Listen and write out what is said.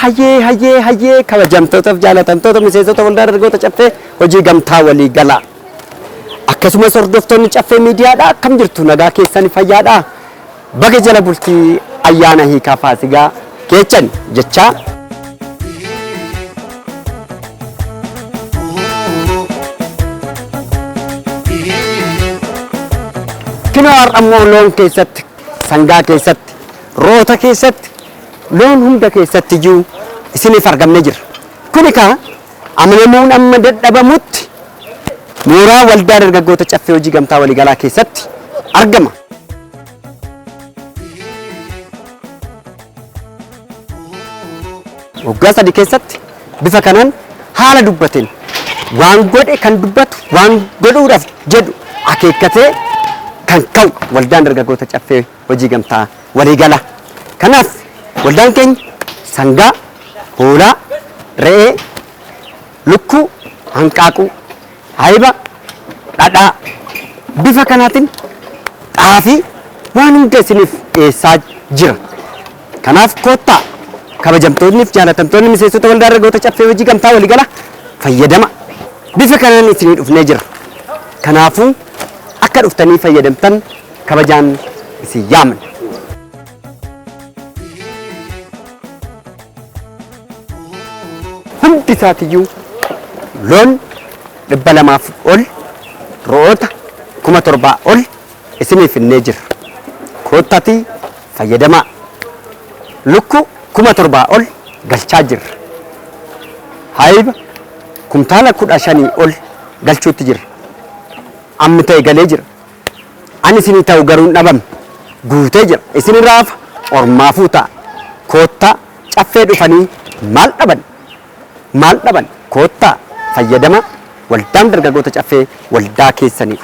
hayyee kabajamtootaaf jaalatamtoota miseensota waldaa dargaggoota caffee hojii gamtaa walii galaa. Akkasumas hordoftoonni caffee miidiyaadhaa akkam jirtu nagaa keessan fayyaadhaa. Baga jala bultii ayyaana hiikaa faasigaa keechan jechaa. Kinoo har'ammoo loon keessatti, sangaa keessatti, roota keessatti, loon hunda keessatti iyyuu isiniif argamne jira. Kuni kaa amanamuun amma dadhabamutti mooraa waldaa dargaggoota caffee hojii gamtaa waliigalaa keessatti argama. Waggaa 3 keessatti bifa kanaan haala dubbateen waan godhe kan dubbatu waan godhuudhaaf jedhu akeekkatee kan ka'u waldaan dargaggoota caffee hojii gamtaa waliigalaa. Kanaaf waldaan keenya sangaa, hoolaa, re'ee, lukkuu, hanqaaquu, hayba, dhadhaa bifa kanaatiin xaafii waan hunda isiniif dhiyeessaa jira. Kanaaf koottaa kabajamtoonniif jaalatamtoonni miseensota waldaa dargaggoota caffee hojii gamtaa waliigalaa fayyadama. Bifa kanaan isinii dhufnee jira. Kanaafuu akka dhuftanii fayyadamtan kabajaan isin yaamna. Hundi isaatiyyuu loon 200 ol, ro'oota 7,000 ol isiniif finnee jira. Koottaatii fayyadamaa. Lukkuu 7,000 ol galchaa jirra. Hayba kumtaala 15 ol galchuutti jira. Amma ta'e galee jira. Ani isinii ta'u garuu dhabame guutee jira. Isin raafa ormaafuu ta'a. Koottaa caffee dhufanii maal dhaban koottaa fayyadama waldaan dargaggoota caffee waldaa keessanii.